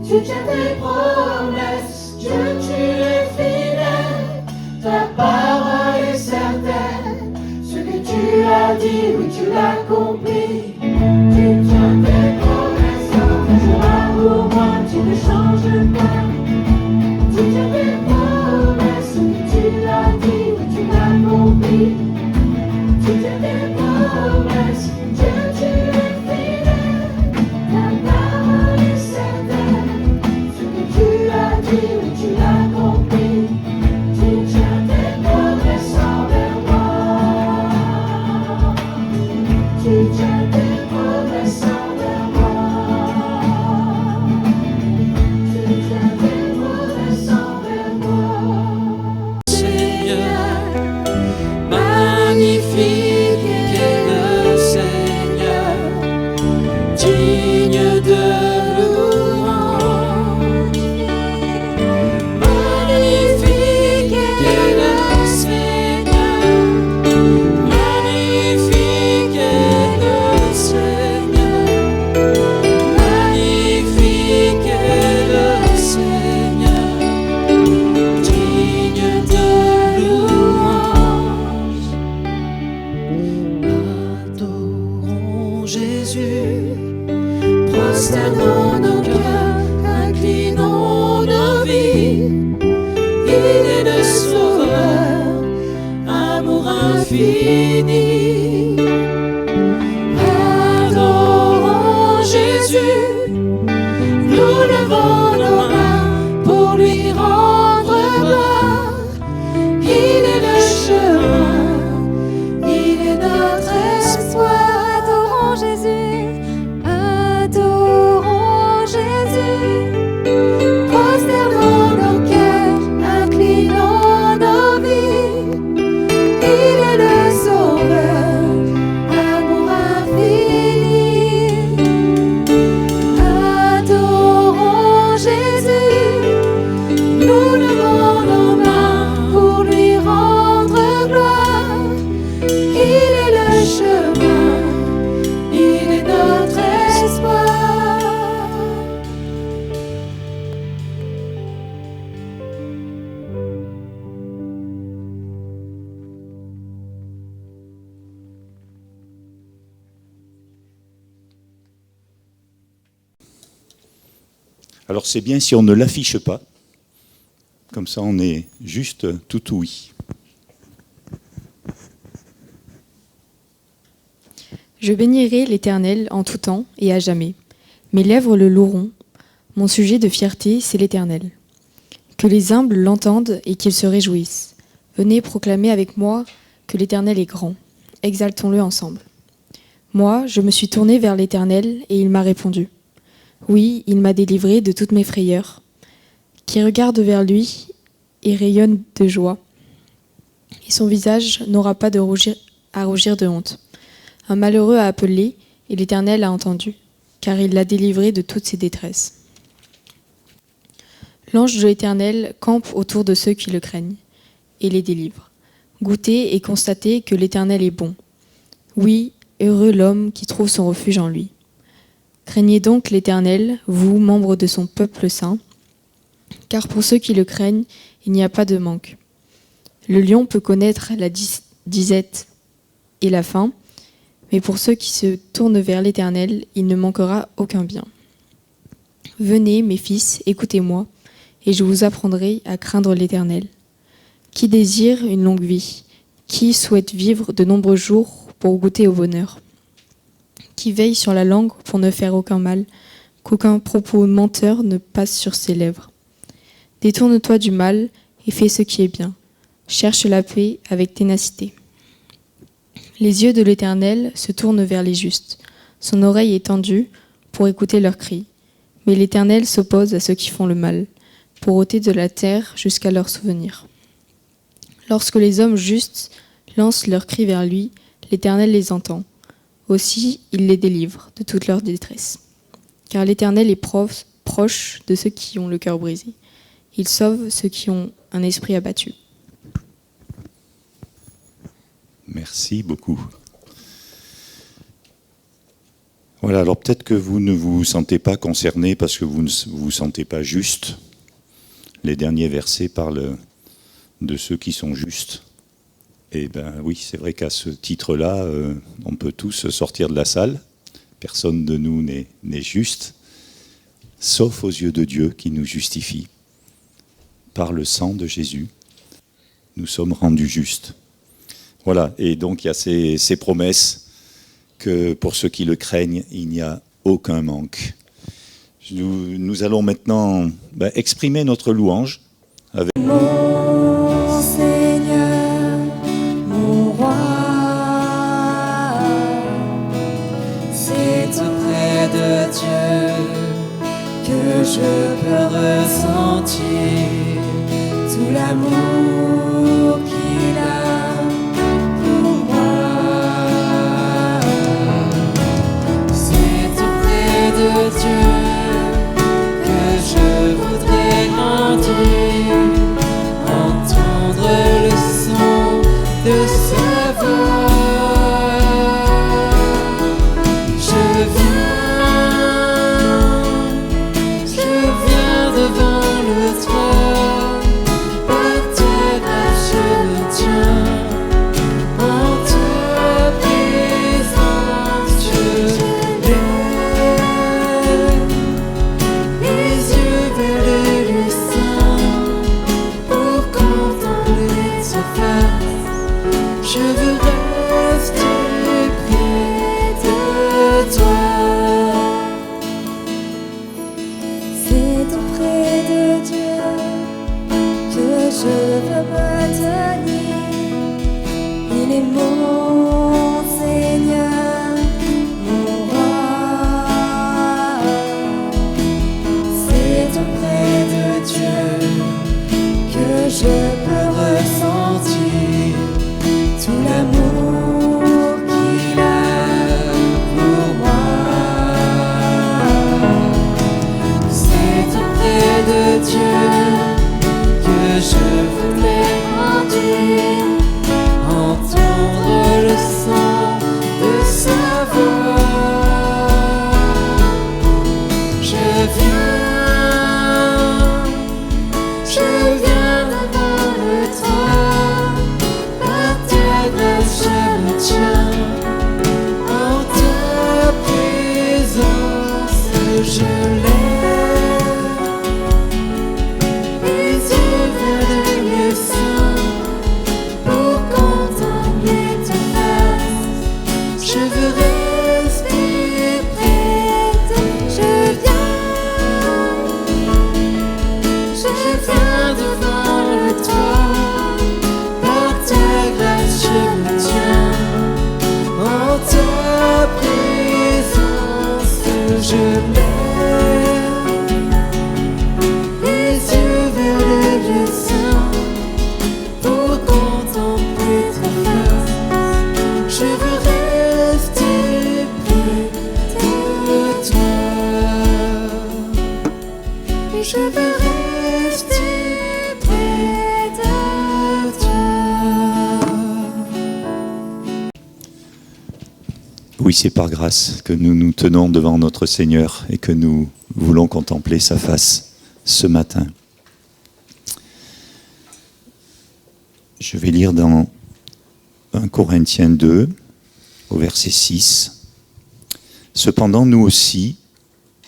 Tu tiens tes promesses, Dieu, tu es fidèle. Ta parole est certaine. Ce que tu as dit, oui, tu l'as accompli. Tu tiens tes promesses, tu seras pour moi, tu ne changes pas. Tu tiens tes promesses, ce que tu as dit, oui, tu l'as accompli. Tu tiens tes promesses, Dieu, tu es fidèle. Ta parole est certaine. Ce que tu as dit, oui, tu l'as accompli. Tu tiens tes promesses envers moi. Tu tiens tes promesses envers moi. Tu tiens tes promesses envers moi. Seigneur, magnifique est le Seigneur, digne de louange. Magnifique est le Seigneur, magnifique est le Seigneur, magnifique est le Seigneur, digne de louange. Adorons Jésus, prosternons nos cœurs, inclinons nos vies. Il est le Sauveur, amour infini. Adorons Jésus, nous levons nos mains pour lui rendre gloire. Il est le chemin, il est notre espoir. Adorons Jésus, adorons Jésus. Prosternons nos cœurs, inclinons nos vies. Il est le Sauveur, amour infini. Adorons Jésus, nous levons nos mains pour lui rendre gloire. Il est le chemin, il est notre espoir. Alors c'est bien si on ne l'affiche pas, comme ça on est juste tout oui. Je bénirai l'Éternel en tout temps et à jamais. Mes lèvres le loueront. Mon sujet de fierté, c'est l'Éternel. Que les humbles l'entendent et qu'ils se réjouissent. Venez proclamer avec moi que l'Éternel est grand. Exaltons-le ensemble. Moi, je me suis tourné vers l'Éternel et il m'a répondu. Oui, il m'a délivré de toutes mes frayeurs. Qui regarde vers lui et rayonne de joie. Et son visage n'aura pas à rougir de honte. Un malheureux a appelé, et l'Éternel a entendu, car il l'a délivré de toutes ses détresses. L'ange de l'Éternel campe autour de ceux qui le craignent, et les délivre. Goûtez et constatez que l'Éternel est bon. Oui, heureux l'homme qui trouve son refuge en lui. Craignez donc l'Éternel, vous, membres de son peuple saint, car pour ceux qui le craignent, il n'y a pas de manque. Le lion peut connaître la disette et la faim, mais pour ceux qui se tournent vers l'Éternel, il ne manquera aucun bien. Venez, mes fils, écoutez-moi, et je vous apprendrai à craindre l'Éternel. Qui désire une longue vie? Qui souhaite vivre de nombreux jours pour goûter au bonheur? Qui veille sur la langue pour ne faire aucun mal, qu'aucun propos menteur ne passe sur ses lèvres. Détourne-toi du mal et fais ce qui est bien. Cherche la paix avec ténacité. Les yeux de l'Éternel se tournent vers les justes. Son oreille est tendue pour écouter leurs cris. Mais l'Éternel s'oppose à ceux qui font le mal, pour ôter de la terre jusqu'à leur souvenir. Lorsque les hommes justes lancent leurs cris vers lui, l'Éternel les entend. Aussi, il les délivre de toute leur détresse. Car l'Éternel est proche de ceux qui ont le cœur brisé. Il sauve ceux qui ont un esprit abattu. Merci beaucoup. Voilà, alors peut-être que vous ne vous sentez pas concerné parce que vous ne vous sentez pas juste. Les derniers versets parlent de ceux qui sont justes. Et ben oui, c'est vrai qu'à ce titre-là, on peut tous sortir de la salle. Personne de nous n'est juste, sauf aux yeux de Dieu qui nous justifie. Par le sang de Jésus, nous sommes rendus justes. Voilà, et donc il y a ces promesses que pour ceux qui le craignent, il n'y a aucun manque. Nous allons maintenant exprimer notre louange avec... Mon Seigneur, mon roi, c'est auprès de Dieu que je peux ressentir tout l'amour qu'il a pour moi. C'est auprès de Dieu que je voudrais grandir, entendre le son de sa voix. Je viens devant le trône, par ta grâce je me tiens, en ta présence je lève les yeux vers le sein pour contempler sa face. Je veux rester près de toi. C'est auprès de Dieu que je veux me tenir. Il est mon Seigneur, mon roi. C'est auprès de Dieu que je peux ressentir tout l'amour qu'il a pour moi. C'est auprès de Dieu que je voulais grandir, entendre le son de sa voix. Je viens devant le trône, par ta grâce je me tiens, en ta présence je lève les yeux vers le sein pour contempler ta face. Je veux rester près de je viens devant le trône, par ta grâce je me tiens, en ta présence je lève les yeux vers le sein pour contempler ta face. Je veux rester près de toi. Je veux rester près de toi. Oui, c'est par grâce que nous nous tenons devant notre Seigneur et que nous voulons contempler sa face ce matin. Je vais lire dans 1 Corinthiens 2, au verset 6. « Cependant, nous aussi,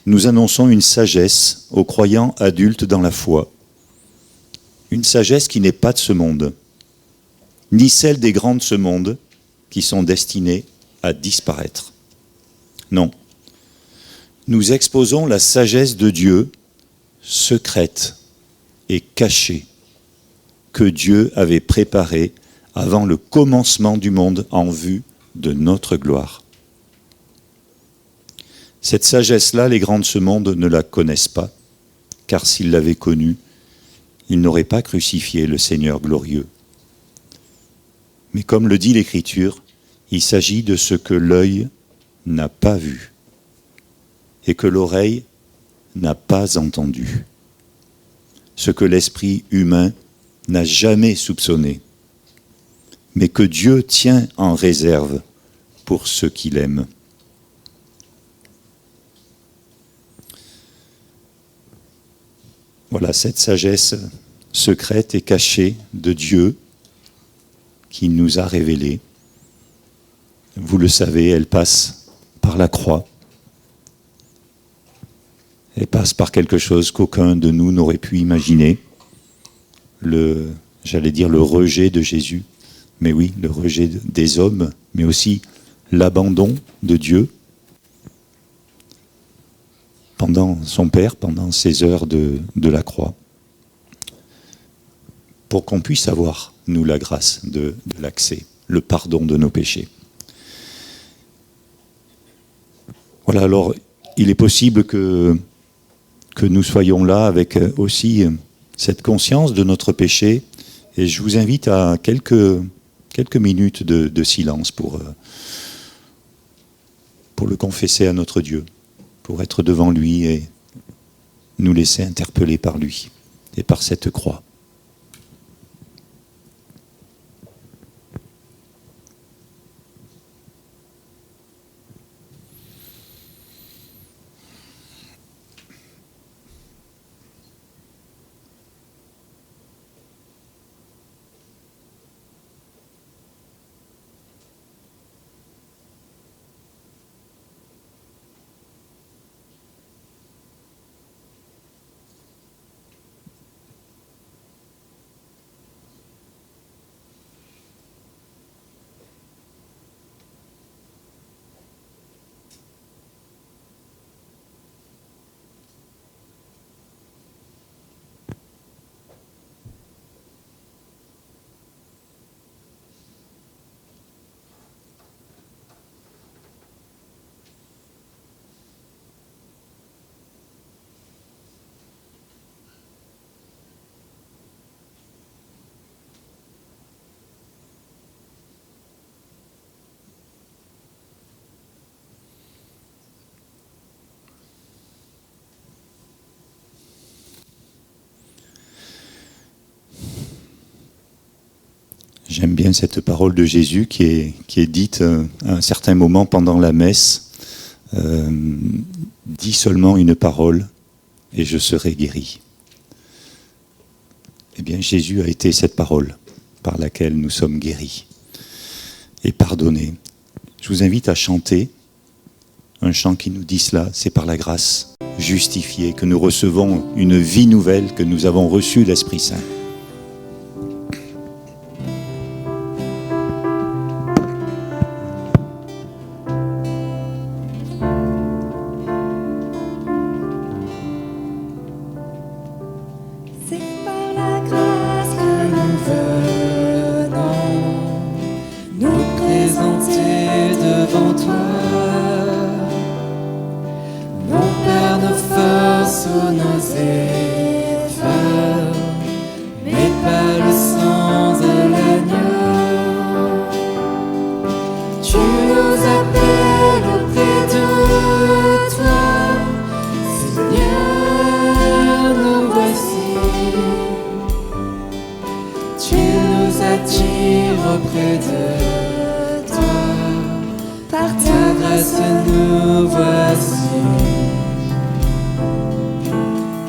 nous annonçons une sagesse aux croyants adultes dans la foi. Une sagesse qui n'est pas de ce monde, ni celle des grands de ce monde qui sont destinés à disparaître. Non, nous exposons la sagesse de Dieu, secrète et cachée, que Dieu avait préparée avant le commencement du monde en vue de notre gloire. Cette sagesse-là, les grands de ce monde ne la connaissent pas, car s'ils l'avaient connue, ils n'auraient pas crucifié le Seigneur glorieux. Mais comme le dit l'Écriture, il s'agit de ce que l'œil n'a pas vu et que l'oreille n'a pas entendu, ce que l'esprit humain n'a jamais soupçonné, mais que Dieu tient en réserve pour ceux qui l'aiment. Voilà, cette sagesse secrète et cachée de Dieu qui nous a révélée. Vous le savez, elle passe par la croix. Elle passe par quelque chose qu'aucun de nous n'aurait pu imaginer. J'allais dire le rejet de Jésus. Mais oui, le rejet des hommes, mais aussi l'abandon de Dieu pendant son Père, pendant ces heures de la croix, pour qu'on puisse avoir, nous, la grâce de l'accès, le pardon de nos péchés. Voilà, alors, il est possible que nous soyons là avec aussi cette conscience de notre péché, et je vous invite à quelques minutes de silence pour le confesser à notre Dieu, pour être devant lui et nous laisser interpeller par lui et par cette croix. J'aime bien cette parole de Jésus qui est dite à un certain moment pendant la messe. Dis seulement une parole et je serai guéri. Eh bien, Jésus a été cette parole par laquelle nous sommes guéris et pardonnés. Je vous invite à chanter un chant qui nous dit cela. C'est par la grâce justifiée que nous recevons une vie nouvelle, que nous avons reçu l'Esprit Saint.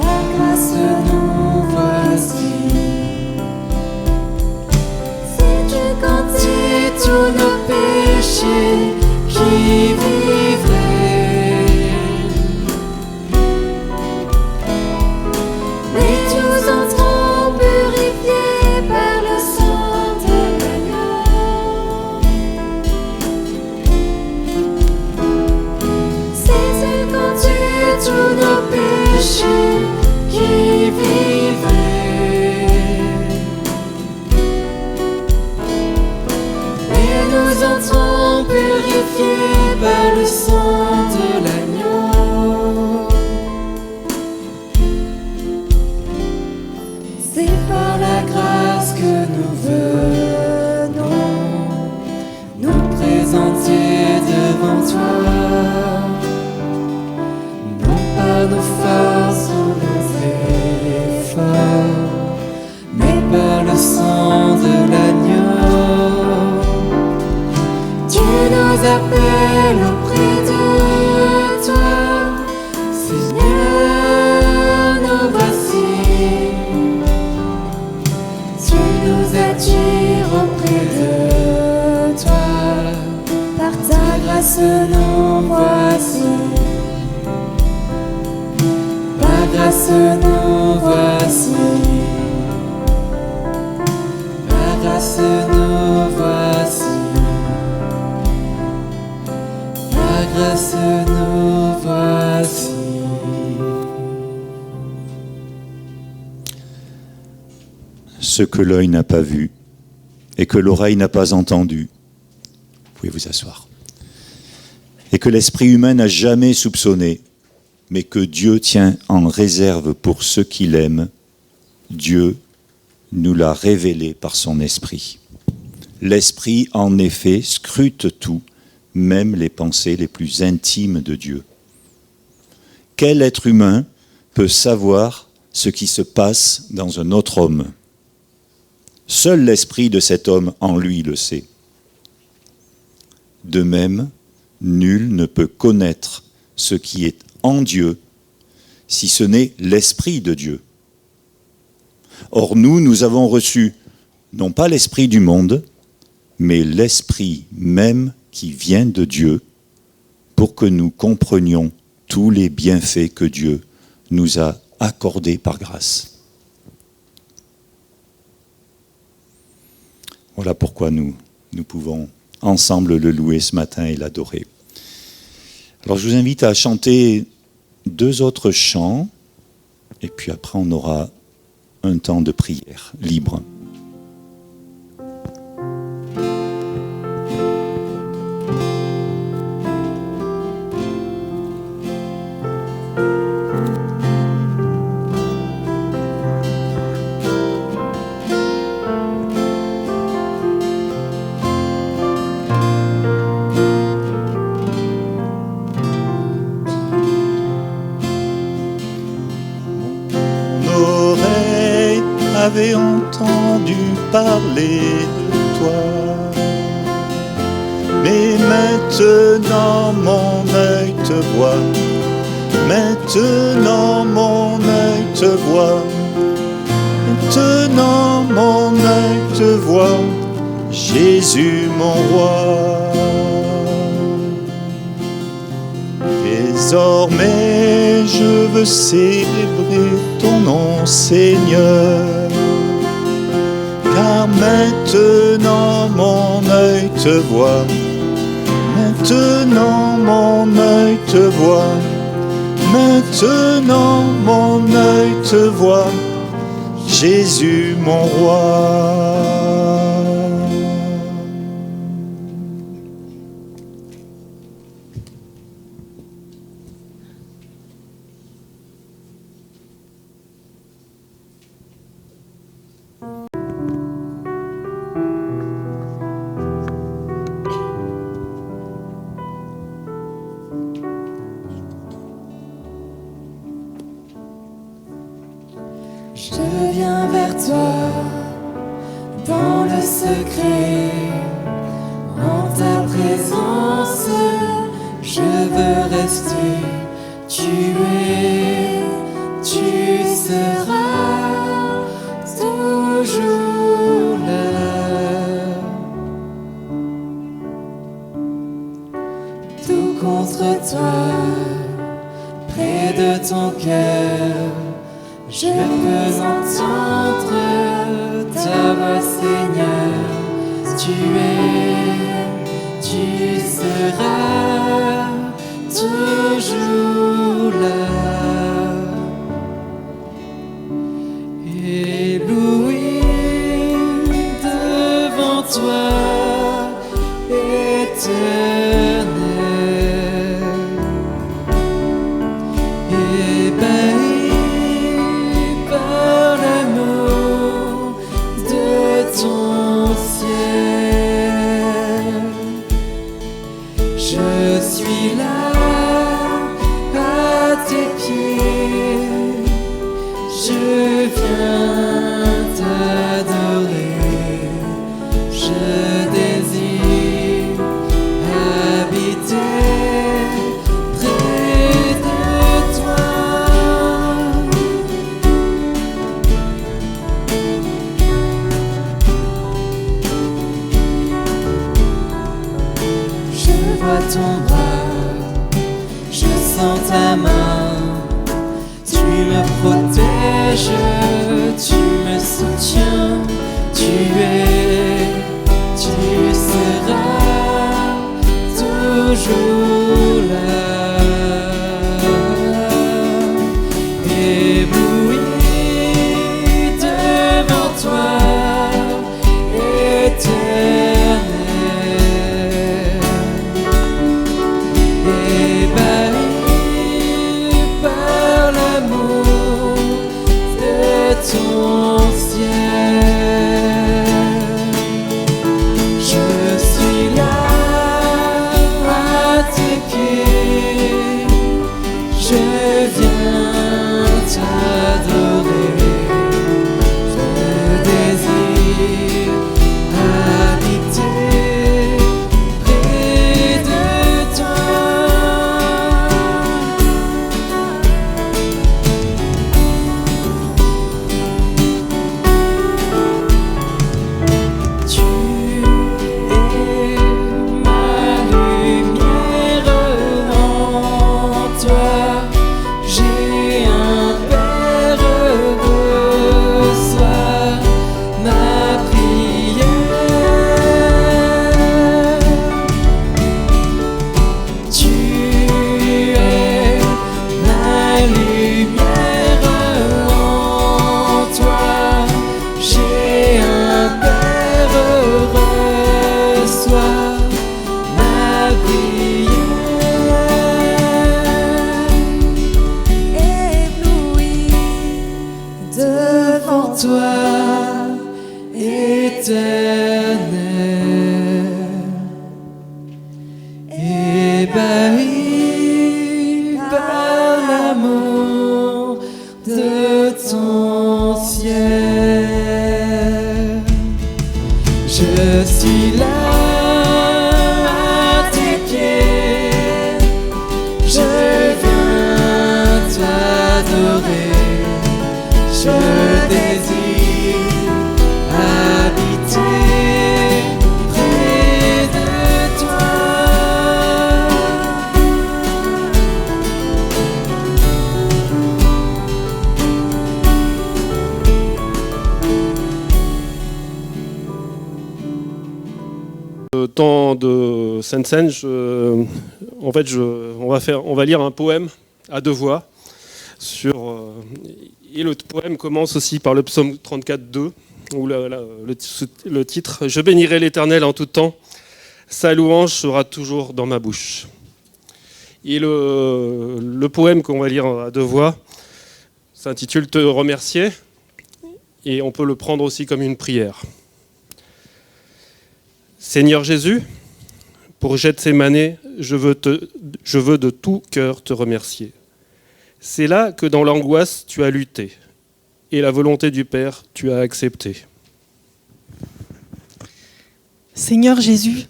Ta grâce ce que l'œil n'a pas vu et que l'oreille n'a pas entendu. Vous pouvez vous asseoir. Et que l'esprit humain n'a jamais soupçonné, mais que Dieu tient en réserve pour ceux qui l'aiment. Dieu nous l'a révélé par son esprit. L'esprit, en effet, scrute tout, même les pensées les plus intimes de Dieu. Quel être humain peut savoir ce qui se passe dans un autre homme? Seul l'esprit de cet homme en lui le sait. De même, nul ne peut connaître ce qui est en Dieu, si ce n'est l'Esprit de Dieu. Or nous avons reçu, non pas l'Esprit du monde, mais l'Esprit même qui vient de Dieu, pour que nous comprenions tous les bienfaits que Dieu nous a accordés par grâce. Voilà pourquoi nous pouvons ensemble le louer ce matin et l'adorer. Alors je vous invite à chanter 2 autres chants, et puis après on aura un temps de prière libre. J'avais entendu parler de toi, mais maintenant mon œil te voit, maintenant mon œil te voit, maintenant mon œil te voit, Jésus mon roi. Désormais je veux célébrer ton nom Seigneur, car maintenant mon œil te voit, maintenant mon œil te voit, maintenant mon œil te voit, Jésus mon roi. Je viens vers toi dans le secret, en ta présence, je veux rester. Tu es, tu seras toujours là. Tout contre toi, près de ton cœur, je peux entendre ta voix, Seigneur. Tu es, tu seras toujours là. Ébloui devant toi, éternel. Ton bras, je sens ta main, tu me protèges, tu me soutiens, tu es, tu seras toujours là. Ébloui devant toi, je viens t'adorer. Je désire habiter près de toi. Tu es ma lumière, en toi j'ai un Père, reçois ma prière. Tu es ma lumière, en toi j'ai un Père, reçois ma prière. Ébloui devant toi, Éternel, ébahi par l'amour de ton ciel. Je suis là à tes pieds, je viens t'adorer. Je désire habiter près de toi. Le temps de Sainte-Seine, on va lire un poème à deux voix. Et le poème commence aussi par le psaume 34,2, où le titre « Je bénirai l'Éternel en tout temps, sa louange sera toujours dans ma bouche ». Et le poème qu'on va lire à deux voix s'intitule « Te remercier » et on peut le prendre aussi comme une prière. Seigneur Jésus, pour Gethsémanée, je veux de tout cœur te remercier. C'est là que dans l'angoisse tu as lutté et la volonté du Père tu as accepté. Seigneur Jésus,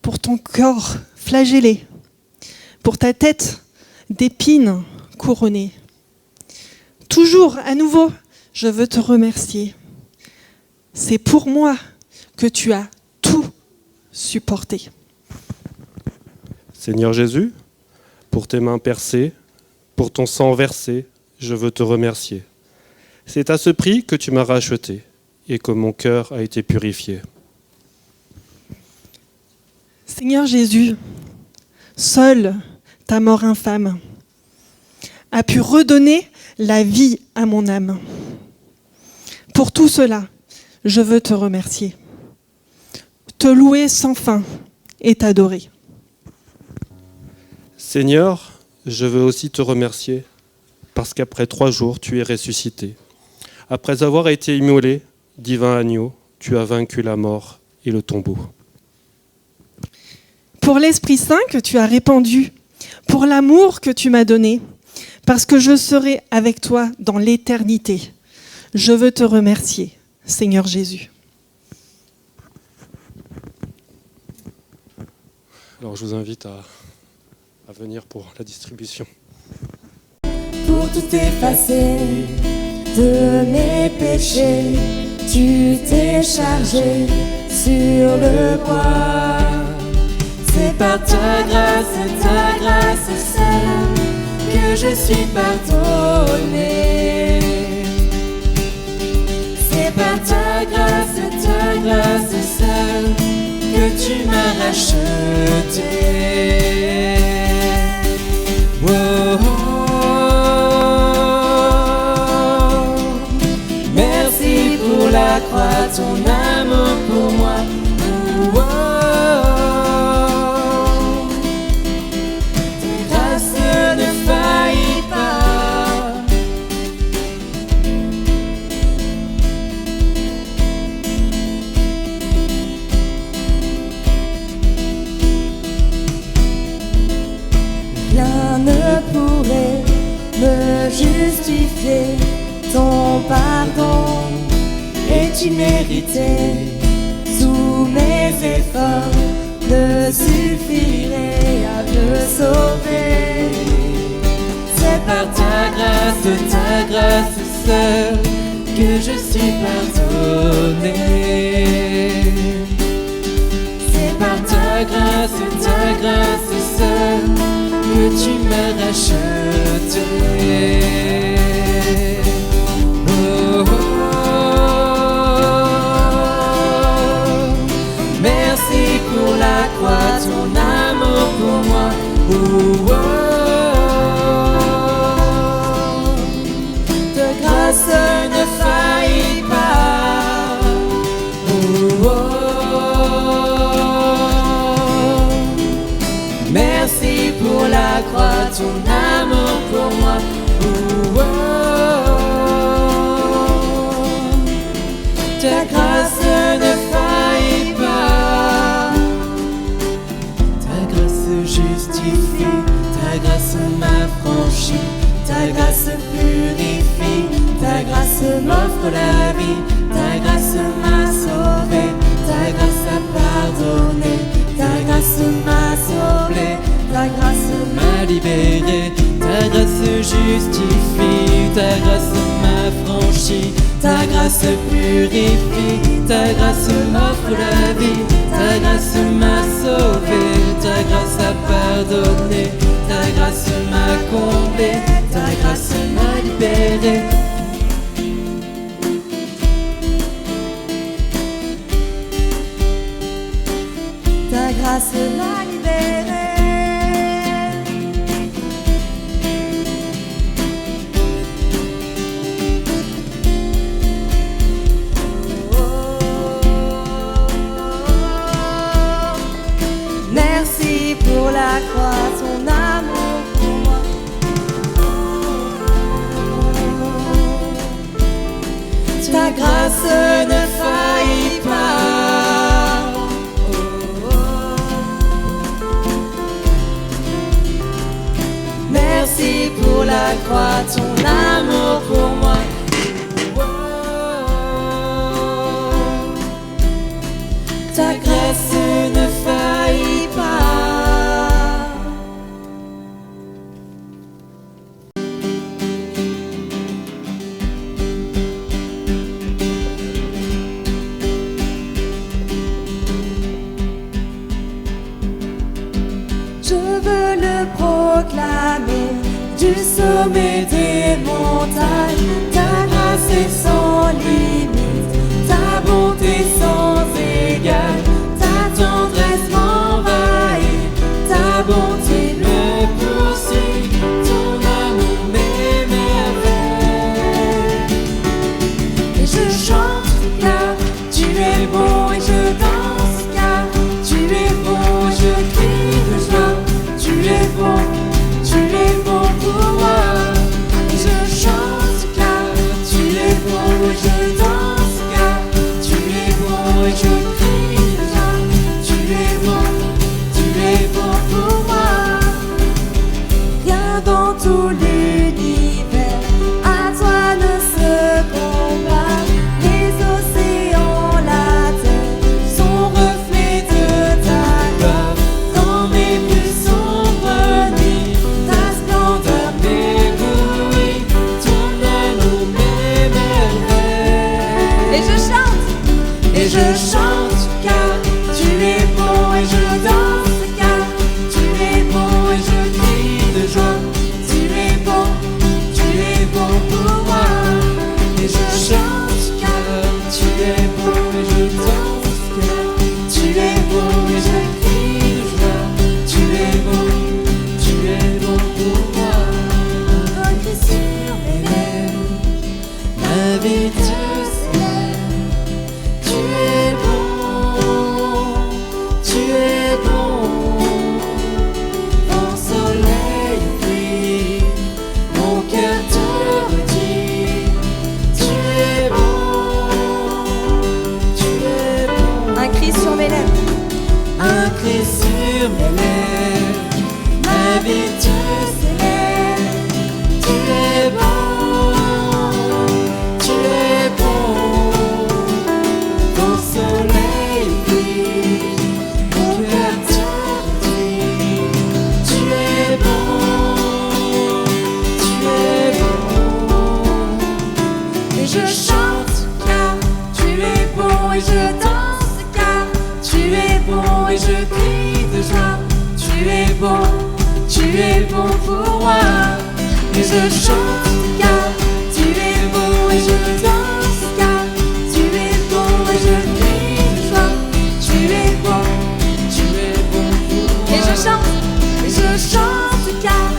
pour ton corps flagellé, pour ta tête d'épines couronnée, toujours à nouveau, je veux te remercier. C'est pour moi que tu as tout supporté. Seigneur Jésus, pour tes mains percées, pour ton sang versé, je veux te remercier. C'est à ce prix que tu m'as racheté et que mon cœur a été purifié. Seigneur Jésus, seule ta mort infâme a pu redonner la vie à mon âme. Pour tout cela, je veux te remercier, te louer sans fin et t'adorer. Seigneur, je veux aussi te remercier parce qu'après 3 jours, tu es ressuscité. Après avoir été immolé, divin agneau, tu as vaincu la mort et le tombeau. Pour l'Esprit Saint que tu as répandu, pour l'amour que tu m'as donné, parce que je serai avec toi dans l'éternité, je veux te remercier, Seigneur Jésus. Alors je vous invite à venir pour la distribution. Pour tout effacer de mes péchés, tu t'es chargé sur le bois. C'est par ta grâce seule que je suis pardonné. C'est par ta grâce seule que tu m'as racheté. Oh, oh. Merci pour la croix, ton amour pour moi. Oh, oh. Tes grâces ne faillissent pas. Rien ne pourrait me justifier. Ton pardon est immérité. Tous mes efforts ne suffiraient à me sauver. C'est par ta grâce seule que je suis pardonné. C'est par ta grâce seule que tu m'as racheté. Oh, oh, oh. Merci pour la croix, ton amour pour moi. Oh, oh. De grâce ne faillit pas. Oh, oh. Merci pour la croix, ton amour pour moi. Oh, oh. Ta grâce ne faillit pas. Ta grâce justifie, ta grâce m'affranchit, ta grâce purifie, ta grâce m'offre la vie, ta grâce m'a sauvé, ta grâce a pardonné, ta grâce m'a sauvé, ta grâce m'a libéré, ta grâce justifie, ta grâce m'affranchit, ta grâce purifie, ta grâce m'offre la vie, ta grâce m'a sauvé, ta grâce a pardonné, ta grâce m'a comblé, ta grâce m'a libéré. Ta grâce m'a libéré. Merci pour la croix, ton amour pour moi. Ta grâce ne faillit pas. Merci pour la croix, ton amour pour moi. Ta grâce ne faillit pas. Je veux le proclamer du sommet des montagnes. Ta grâce est sans limite, ta bonté sans égale, ta tendresse m'envahit, ta bonté me poursuit, ton amour m'émerveille. Et je chante car tu es bon, et je danse car tu es bon, je crie de joie, tu es bon pour moi. Et je chante car tu es bon, et je danse car tu es bon, et je crie de joie, tu es bon pour moi. Rien dans tout l'univers à toi ne se compare. Les océans, la terre sont reflets de ta gloire. Dans mes plus sombres nuits, ta splendeur m'éblouit, ton amour m'émerveille. Et je chante car tu es bon, et je danse car tu es bon, et je crie de joie, tu es bon pour moi. Et je chante car tu es bon, et je danse car tu es bon, et je crie de joie, tu es bon pour moi. Un cri sur mes lèvres, ma vie te célèbre. Tu es bon, vent, soleil, pluie, mon cœur te redit. Tu es bon. Un cri sur mes lèvres, un cri sur mes lèvres, ma vie te célèbre. Tu es es bon pour moi. Et je chante car tu es bon et je danse car tu es bon et je crie de joie. Tu es bon pour moi. Et je chante car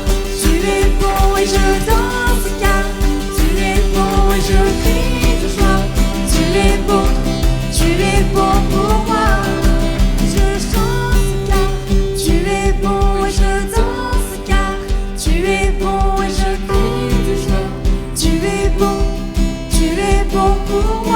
tu es bon et je danse car tu es bon et je crie de joie. Tu es bon pour moi. Je chante car tu es bon et je danse car tu es bon et je crie de joie. Tu es bon pour moi.